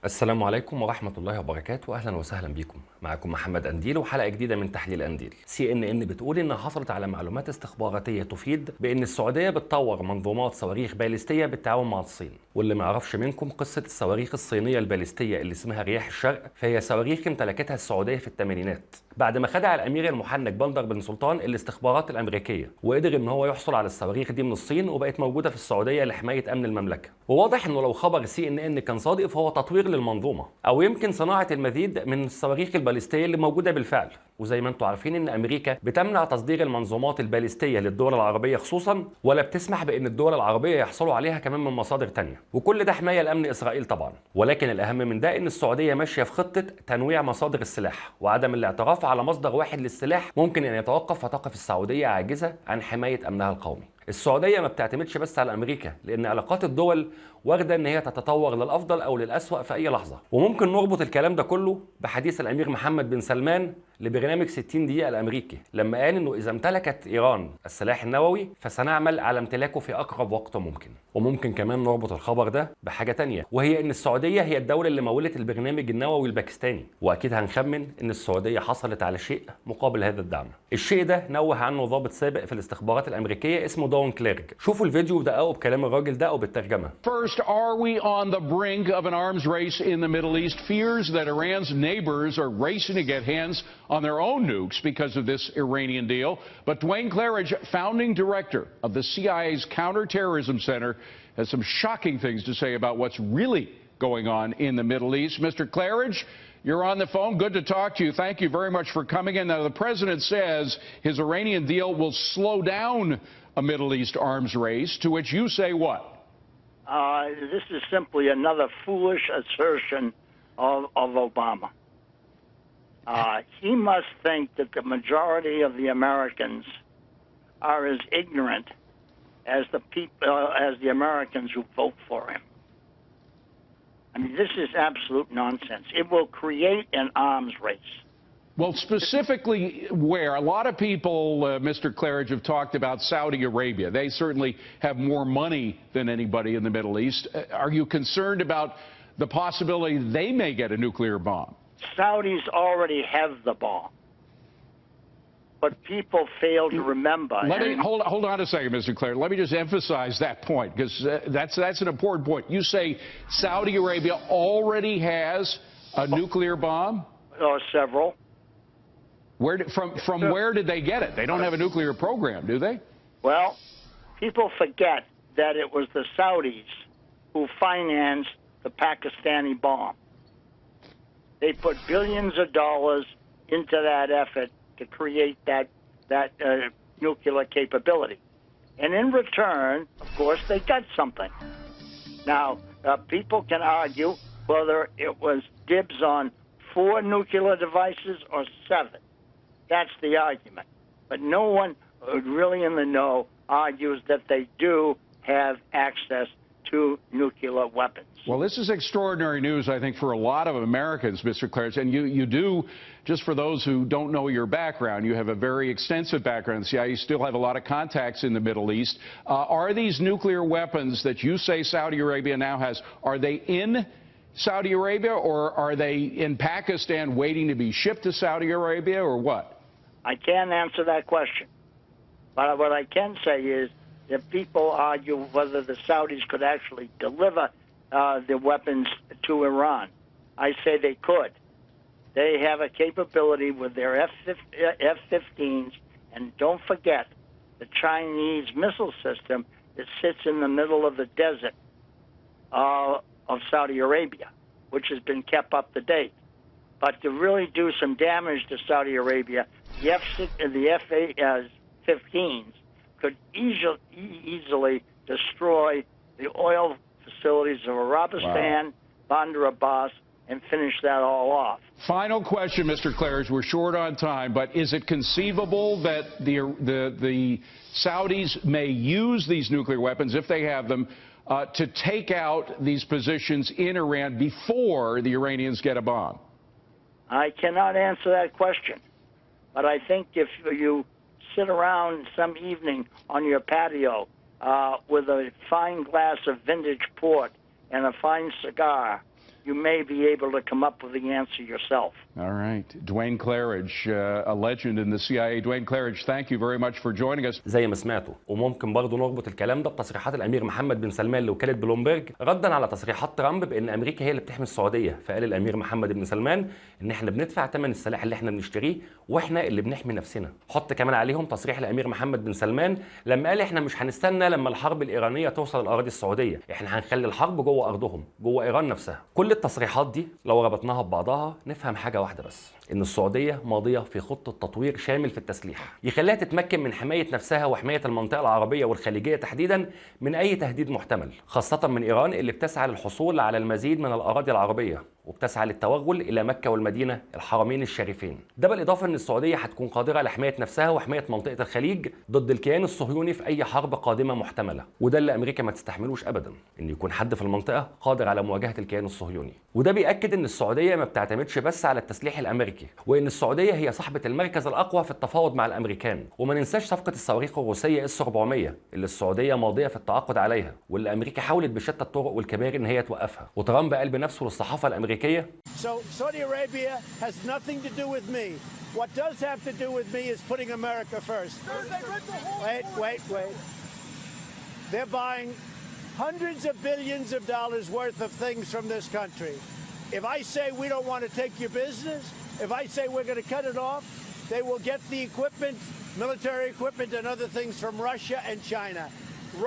السلام عليكم ورحمة الله وبركاته، أهلا وسهلا بكم. معكم محمد قنديل وحلقة جديدة من تحليل قنديل. CNN بتقول إنها حصلت على معلومات استخباراتية تفيد بإن السعودية بتطور منظومات صواريخ باليستية بالتعاون مع الصين. واللي ما يعرفش منكم قصة الصواريخ الصينية الباليستية اللي اسمها رياح الشرق، فهي صواريخ امتلكتها السعودية في الثمانينات بعد ما خدع الأمير المحنك بندر بن سلطان الاستخبارات الأمريكية، وقدر إن هو يحصل على الصواريخ دي من الصين، وبقت موجودة في السعودية لحماية أمن المملكة. وواضح إنه لو خبر CNN كان صادق فهو تطوير للمنظومة، أو يمكن صناعة المزيد من الصواريخ الباليستية اللي موجودة بالفعل. وزي ما انتم عارفين ان امريكا بتمنع تصدير المنظومات الباليستيه للدول العربيه خصوصا، ولا بتسمح بان الدول العربيه يحصلوا عليها كمان من مصادر تانية، وكل ده حمايه لامن اسرائيل طبعا. ولكن الاهم من ده ان السعوديه ماشيه في خطه تنويع مصادر السلاح، وعدم الاعتراف على مصدر واحد للسلاح ممكن ان يتوقف فتقف السعوديه عاجزه عن حمايه امنها القومي. السعوديه ما بتعتمدش بس على امريكا، لان علاقات الدول واخده ان هي تتطور للافضل او للاسوأ في اي لحظه. وممكن نربط الكلام ده كله بحديث الامير محمد بن سلمان لبرنامج 60 دقيقه الامريكي، لما قال انه اذا امتلكت ايران السلاح النووي فسنعمل على امتلاكه في اقرب وقت ممكن. وممكن كمان نربط الخبر ده بحاجه تانية، وهي ان السعوديه هي الدوله اللي مولت البرنامج النووي الباكستاني، واكيد هنخمن ان السعوديه حصلت على شيء مقابل هذا الدعم. الشيء ده نوه عنه ضابط سابق في الاستخبارات الامريكيه اسمه دون كليرج. شوفوا الفيديو ودققوا بكلام الراجل ده او بالترجمه. First, are we on the brink of an arms race in the Middle East? Fears that Iran's neighbors are racing to get hands on their own nukes because of this Iranian deal. But Dwayne Claridge, founding director of the CIA's Counterterrorism Center, has some shocking things to say about what's really going on in the Middle East. Mr. Claridge, you're on the phone. Good to talk to you. Thank you very much for coming in. Now, the president says his Iranian deal will slow down a Middle East arms race, to which you say what? This is simply another foolish assertion of Obama. He must think that the majority of the Americans are as ignorant as the Americans who vote for him. I mean, this is absolute nonsense. It will create an arms race. Well, specifically where? A lot of people, Mr. Claridge, have talked about Saudi Arabia. They certainly have more money than anybody in the Middle East. Are you concerned about the possibility they may get a nuclear bomb? Saudis already have the bomb. But people fail to remember. Hold on a second, Mr. Claridge. Let me just emphasize that point, because that's an important point. You say Saudi Arabia already has a nuclear bomb? Or several. From where did they get it? They don't have a nuclear program, do they? Well, people forget that it was the Saudis who financed the Pakistani bomb. They put billions of dollars into that effort to create that nuclear capability. And in return, of course, they got something. Now, people can argue whether it was dibs on 4 nuclear devices or 7. That's the argument. But no one really in the know argues that they do have access to nuclear weapons. Well, this is extraordinary news, I think, for a lot of Americans, Mr. Claridge. And you do, just for those who don't know your background, you have a very extensive background in the CIA. You still have a lot of contacts in the Middle East. Are these nuclear weapons that you say Saudi Arabia now has, are they in Saudi Arabia, or are they in Pakistan waiting to be shipped to Saudi Arabia, or what? I can't answer that question. But what I can say is that people argue whether the Saudis could actually deliver the weapons to Iran. I say they could. They have a capability with their F-15s, and don't forget the Chinese missile system that sits in the middle of the desert of Saudi Arabia, which has been kept up to date. But to really do some damage to Saudi Arabia, the F-15s could easily destroy the oil facilities of Arabistan, Bandar Abbas, and finish that all off. Final question, Mr. Claridge. We're short on time, but is it conceivable that the Saudis may use these nuclear weapons, if they have them, to take out these positions in Iran before the Iranians get a bomb? I cannot answer that question. But I think if you sit around some evening on your patio with a fine glass of vintage port and a fine cigar you may be able to come up with the answer yourself. All right. Dwayne Claridge, a legend in the CIA. Dwayne Claridge, thank you very much for joining us. زي ما سمعتوا، وممكن برضه نربط الكلام ده بتصريحات الامير محمد بن سلمان لوكالة بلومبرج ردا على تصريحات ترامب بان امريكا هي اللي بتحمي السعوديه. فقال الامير محمد بن سلمان ان احنا بندفع ثمن السلاح اللي احنا بنشتريه واحنا اللي بنحمي نفسنا. حط كمان عليهم تصريح الامير محمد بن سلمان لما قال احنا مش هنستنى لما الحرب الايرانيه توصل الاراضي السعوديه، احنا هنخلي الحرب جوه ارضهم، جوه ايران نفسها. كل التصريحات دي لو ربطناها ببعضها نفهم حاجه واحده بس، ان السعوديه ماضيه في خطه تطوير شامل في التسليح يخليها تتمكن من حمايه نفسها وحمايه المنطقه العربيه والخليجيه تحديدا من اي تهديد محتمل، خاصه من ايران اللي بتسعى للحصول على المزيد من الاراضي العربيه وبتسعى للتوغل الى مكه والمدينه الحرمين الشريفين. ده بالاضافه ان السعوديه هتكون قادره على حمايه نفسها وحمايه منطقه الخليج ضد الكيان الصهيوني في اي حرب قادمه محتمله، وده اللي امريكا ما تستحملوش ابدا، ان يكون حد في المنطقه قادر على مواجهه الكيان الصهيوني. وده بياكد ان السعوديه ما بتعتمدش بس على التسليح الامريكي، وان السعوديه هي صاحبه المركز الاقوى في التفاوض مع الامريكان. وما ننساش صفقه الصواريخ الروسيه اس 400 اللي السعوديه ماضيه في التعاقد عليها، واللي امريكا حاولت بشتى الطرق والكباري ان هي توقفها. وترامب قال بنفسه للصحافه الامريكيه: So Saudi Arabia has nothing to do with me. What does have to do with me is putting America first. Wait. They're buying hundreds of billions of dollars worth of things from this country. If I say we don't want to take your business, if I say we're going to cut it off, they will get the equipment, military equipment and other things from Russia and China.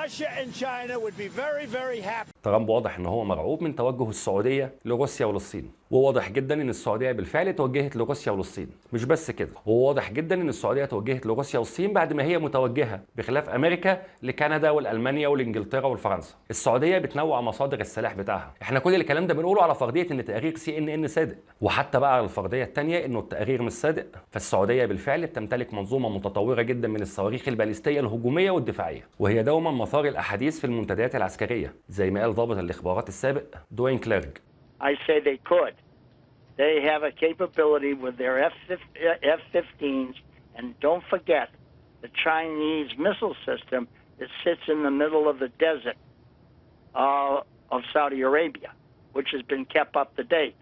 Russia and China would be very, very happy. ترامب واضح ان هو مرعوب من توجه السعوديه لروسيا وللصين، وواضح جدا ان السعوديه بالفعل توجهت لروسيا وللصين. مش بس كده، هو واضح جدا ان السعوديه توجهت لروسيا والصين بعد ما هي متوجهه بخلاف امريكا لكندا والالمانيا والانجلترا والفرنسا. السعوديه بتنوع مصادر السلاح بتاعها. احنا كل الكلام ده بنقوله على فرضيه ان تقارير CNN صادق، وحتى بقى على الفرضيه الثانيه انه التقارير مش صادق، فالسعوديه بالفعل بتمتلك منظومه متطوره جدا من الصواريخ الباليستيه الهجوميه والدفاعيه، وهي دوما مثار الاحاديث في المنتديات العسكريه زي ما قال ضابط الاخبارات السابق دوين كليرج. I say they could. They have a capability with their F-15s, and don't forget the Chinese missile system that sits in the middle of the desert of Saudi Arabia, which has been kept up to date.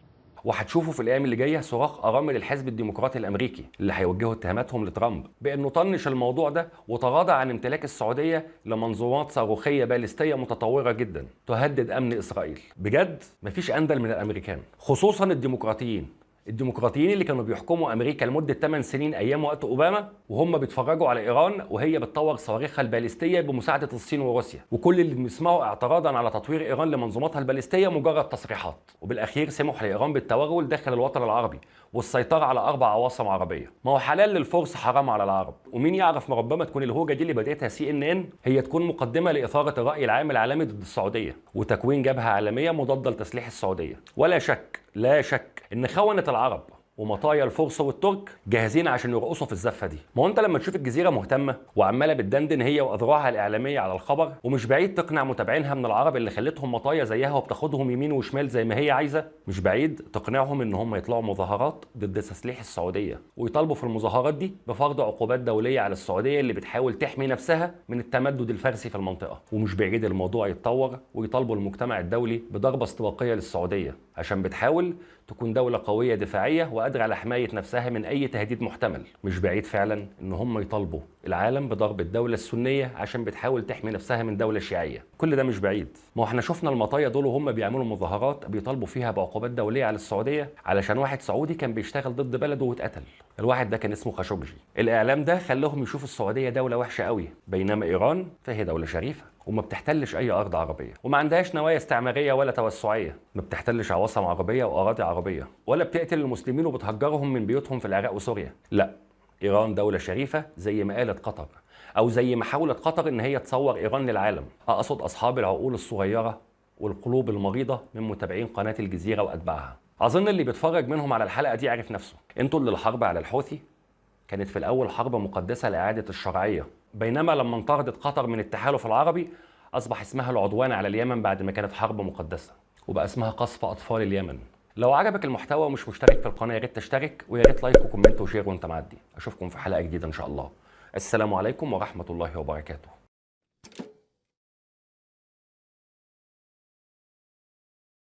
وهتشوفوا في الايام اللي جايه صراخ ارامل الحزب الديمقراطي الامريكي اللي هيوجهوا اتهاماتهم لترامب بانه طنش الموضوع ده وتغاضى عن امتلاك السعوديه لمنظومات صاروخيه باليستيه متطوره جدا تهدد امن اسرائيل. بجد مفيش اندل من الامريكان، خصوصا الديمقراطيين اللي كانوا بيحكموا امريكا لمده 8 سنين ايام وقت اوباما، وهم بيتفرجوا على ايران وهي بتطور صواريخها الباليستيه بمساعده الصين وروسيا، وكل اللي بنسمعه اعتراضا على تطوير ايران لمنظوماتها الباليستيه مجرد تصريحات. وبالاخير سمحوا لايران بالتوغل داخل الوطن العربي والسيطره على 4 عواصم عربيه. ما هو حلال للفرس حرام على العرب، ومين يعرف ما ربما تكون الهوجه دي اللي بداتها CNN هي تكون مقدمه لاثاره الراي العام العالمي ضد السعوديه وتكوين جبهه عالميه مضاده لتسليح السعوديه. ولا شك، لا شك ان خونه العرب ومطايا الفرس والترك جاهزين عشان يرقصوا في الزفه دي. ما هو انت لما تشوف الجزيره مهتمه وعماله بتدندن هي واذرعها الاعلاميه على الخبر، ومش بعيد تقنع متابعينها من العرب اللي خلتهم مطايا زيها وبتاخدهم يمين وشمال زي ما هي عايزه، مش بعيد تقنعهم ان هم يطلعوا مظاهرات ضد تسليح السعوديه ويطالبوا في المظاهرات دي بفرض عقوبات دوليه على السعوديه اللي بتحاول تحمي نفسها من التمدد الفارسي في المنطقه. ومش بعيد الموضوع يتطور ويطالبوا المجتمع الدولي بضربه استباقيه للسعوديه عشان بتحاول تكون دولة قوية دفاعية وقادرة على حماية نفسها من أي تهديد محتمل. مش بعيد فعلا إن هم يطالبوا العالم بضرب الدولة السنية عشان بتحاول تحمي نفسها من دولة شيعية. كل ده مش بعيد. ما احنا شفنا المطايا دول وهم بيعملوا مظاهرات بيطالبوا فيها بعقوبات دولية على السعودية علشان واحد سعودي كان بيشتغل ضد بلده واتقتل. الواحد ده كان اسمه خاشقجي. الإعلام ده خلاهم يشوفوا السعودية دولة وحشة قوي، بينما إيران فهي دولة شريفة وما بتحتلش اي ارض عربيه، وما عندهاش نوايا استعماريه ولا توسعيه، ما بتحتلش عواصم عربيه واراضي عربيه، ولا بتقتل المسلمين وبتهجرهم من بيوتهم في العراق وسوريا. لا، ايران دوله شريفه زي ما قالت قطر، او زي ما حاولت قطر ان هي تصور ايران للعالم. اقصد اصحاب العقول الصغيره والقلوب المريضه من متابعين قناه الجزيره واتباعها. اظن اللي بيتفرج منهم على الحلقه دي عارف نفسه. انتوا اللي الحرب على الحوثي كانت في الاول حرب مقدسه لاعاده الشرعيه، بينما لما انطردت قطر من التحالف العربي اصبح اسمها العدوان على اليمن بعد ما كانت حرب مقدسه، وبقى اسمها قصف اطفال اليمن. لو عجبك المحتوى ومش مشترك في القناه يا ريت تشترك، ويا ريت لايك وكومنت وشير وانت معدي. اشوفكم في حلقه جديده ان شاء الله. السلام عليكم ورحمه الله وبركاته.